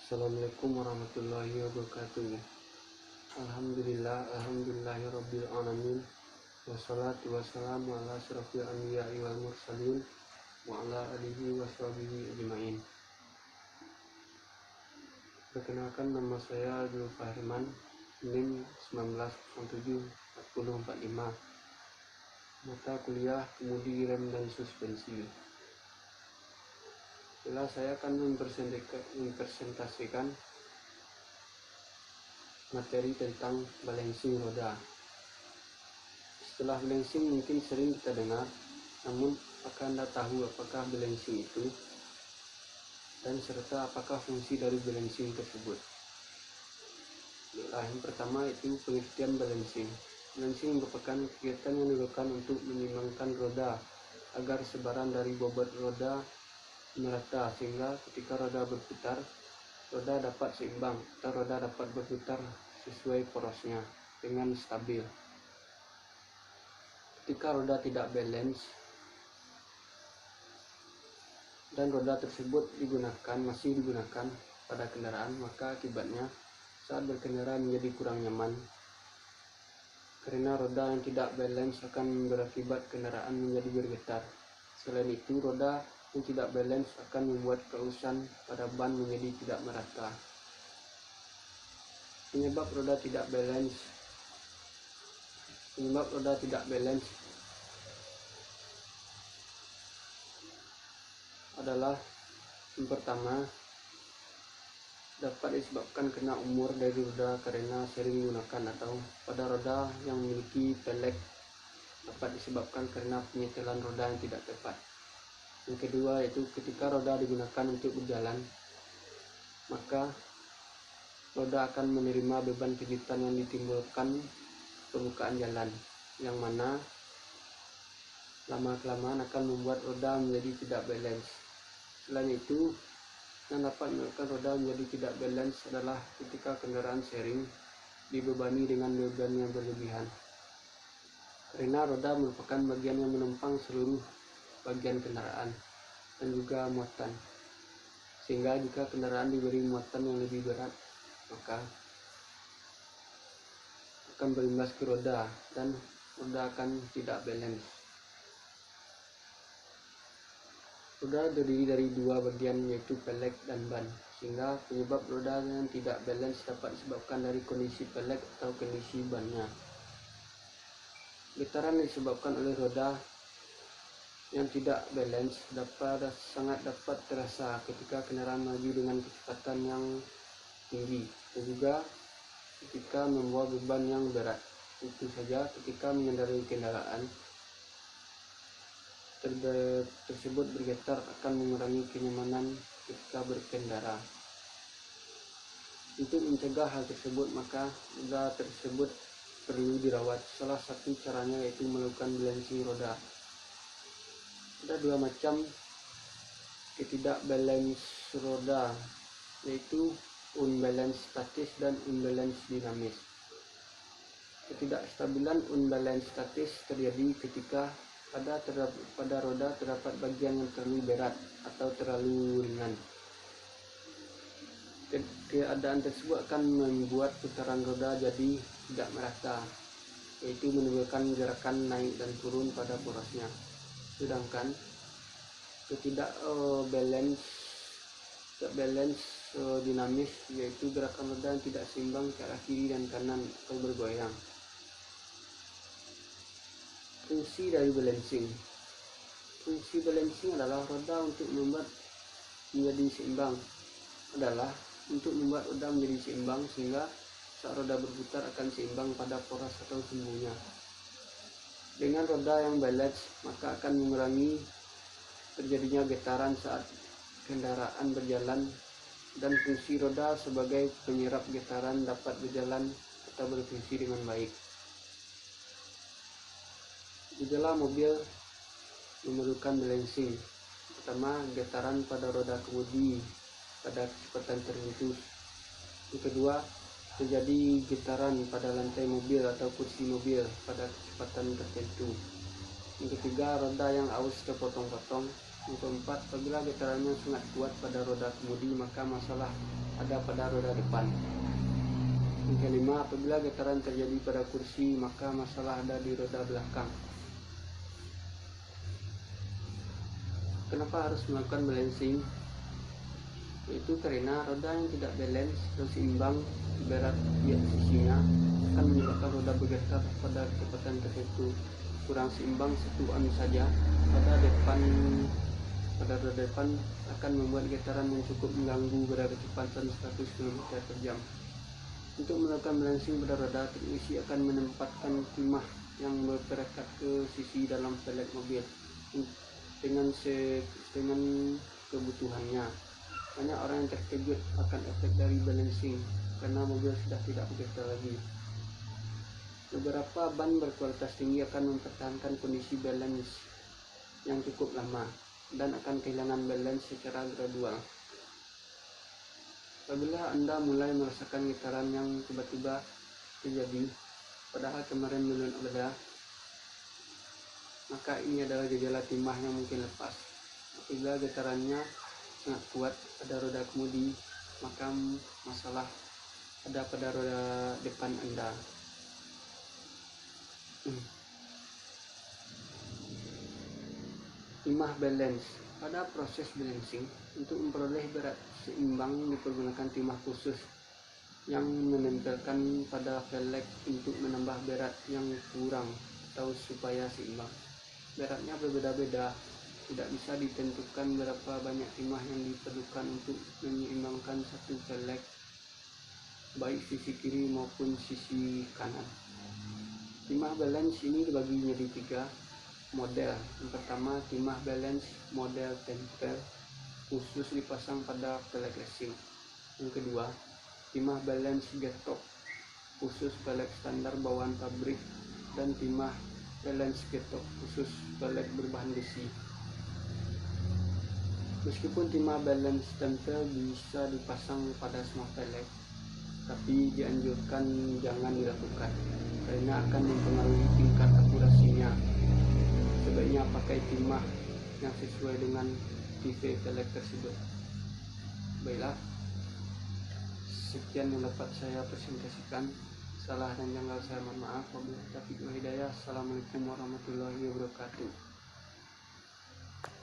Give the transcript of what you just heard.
Assalamualaikum warahmatullahi wabarakatuh. Alhamdulillahirabbil alamin. Wassalatu wassalamu ala asyrofil anbiya'i wal mursalin wa ala alihi washabihi ajmain. Perkenalkan, nama saya Zulfahriman, NIM 19074045, mata kuliah kemudi rem dan suspensi. Setelah saya akan mempresentasikan materi tentang balancing roda. Setelah balancing mungkin sering kita dengar, namun apakah Anda tahu apakah balancing itu dan serta apakah fungsi dari balancing tersebut? Yang pertama itu pengertian balancing. Balancing merupakan kegiatan yang dilakukan untuk menyeimbangkan roda agar sebaran dari bobot roda merata, sehingga ketika roda berputar, roda dapat seimbang atau roda dapat berputar sesuai porosnya dengan stabil. Ketika roda tidak balance dan roda tersebut masih digunakan pada kendaraan, maka akibatnya saat berkendara menjadi kurang nyaman, karena roda yang tidak balance akan berakibat kendaraan menjadi bergetar. Selain itu, roda yang tidak balance akan membuat keusan pada ban menjadi tidak merata. Penyebab roda tidak balance adalah yang pertama, dapat disebabkan karena umur dari roda karena sering digunakan, atau pada roda yang memiliki pelek dapat disebabkan karena penyetelan roda yang tidak tepat. Yang kedua yaitu ketika roda digunakan untuk berjalan, maka roda akan menerima beban pijitan yang ditimbulkan permukaan jalan, yang mana lama-kelamaan akan membuat roda menjadi tidak balance. Selain itu, yang dapat menyebabkan roda menjadi tidak balance adalah ketika kendaraan sharing dibebani dengan beban yang berlebihan, karena roda merupakan bagian yang menopang seluruh bagian kendaraan dan juga muatan, sehingga jika kendaraan diberi muatan yang lebih berat, maka akan berimbas ke roda dan roda akan tidak balance. Roda terdiri dari dua bagian, yaitu pelek dan ban, sehingga penyebab roda yang tidak balance dapat disebabkan dari kondisi pelek atau kondisi bannya. Getaran disebabkan oleh roda yang tidak balance sangat dapat terasa ketika kendaraan maju dengan kecepatan yang tinggi, dan juga ketika membawa beban yang berat. Tentu saja ketika mengendarai kendaraan tersebut bergetar akan mengurangi kenyamanan ketika berkendara. Untuk mencegah hal tersebut, maka roda tersebut perlu dirawat. Salah satu caranya yaitu melakukan balancing roda. Ada dua macam ketidakbalance roda, yaitu unbalance statis dan unbalance dinamis. Ketidakstabilan unbalance statis terjadi ketika pada roda terdapat bagian yang terlalu berat atau terlalu ringan. Keadaan tersebut akan membuat putaran roda jadi tidak merata, yaitu menimbulkan gerakan naik dan turun pada porosnya. Sedangkan balance dinamis yaitu gerakan roda yang tidak seimbang ke arah kiri dan kanan atau bergoyang. Fungsi dari balancing. Fungsi balancing adalah roda untuk membuat menjadi seimbang sehingga saat roda berputar akan seimbang pada poros atau sumbunya. Dengan roda yang balance, maka akan mengurangi terjadinya getaran saat kendaraan berjalan, dan fungsi roda sebagai penyerap getaran dapat berjalan atau berfungsi dengan baik. Gejala mobil memerlukan balancing. Pertama, getaran pada roda kemudi pada kecepatan tertentu. Yang kedua, terjadi getaran pada lantai mobil atau kursi mobil pada kecepatan tertentu. Yang ketiga, roda yang aus terpotong-potong. Yang keempat, apabila getarannya sangat kuat pada roda kemudi, maka masalah ada pada roda depan. Yang kelima, apabila getaran terjadi pada kursi, maka masalah ada di roda belakang. Kenapa harus melakukan balancing? Yaitu karena roda yang tidak balance atau seimbang berat tiap sisinya akan menyebabkan roda bergetar pada kecepatan tertentu. Kurang seimbang 1 on saja pada roda depan akan membuat getaran yang cukup mengganggu pada kecepatan 100 km/jam. Untuk melakukan balancing pada roda, teknisi akan menempatkan timah yang berperekat ke sisi dalam velg mobil dengan kebutuhannya. Banyak orang yang terkejut akan efek dari balancing karena mobil sudah tidak bergetar lagi. Beberapa ban berkualitas tinggi akan mempertahankan kondisi balance yang cukup lama dan akan kehilangan balance secara gradual. Apabila Anda mulai merasakan getaran yang tiba-tiba terjadi, padahal kemarin belum ada, maka ini adalah gejala timah yang mungkin lepas. Apabila getarannya sangat kuat pada roda kemudi, maka masalah ada pada roda depan Anda. Timah balance. Pada proses balancing, untuk memperoleh berat seimbang dipergunakan timah khusus yang menempelkan pada velg untuk menambah berat yang kurang atau supaya seimbang. Beratnya berbeda-beda, tidak bisa ditentukan berapa banyak timah yang diperlukan untuk menyeimbangkan satu velg, baik sisi kiri maupun sisi kanan. Timah balance ini dibagi menjadi 3 model. Yang pertama, timah balance model tempel khusus dipasang pada velg racing. Yang kedua, timah balance getok khusus velg standar bawaan pabrik, dan timah balance getok khusus velg berbahan besi. Meskipun timah balance tempel bisa dipasang pada semua velg, tapi dianjurkan jangan dilakukan karena akan mempengaruhi tingkat akurasinya. Sebaiknya pakai timah yang sesuai dengan tipe velg tersebut. Baiklah, sekian yang dapat saya presentasikan. Salah dan janggal saya mohon maaf. Wabillahi taufiq wal hidayah. Assalamualaikum warahmatullahi wabarakatuh.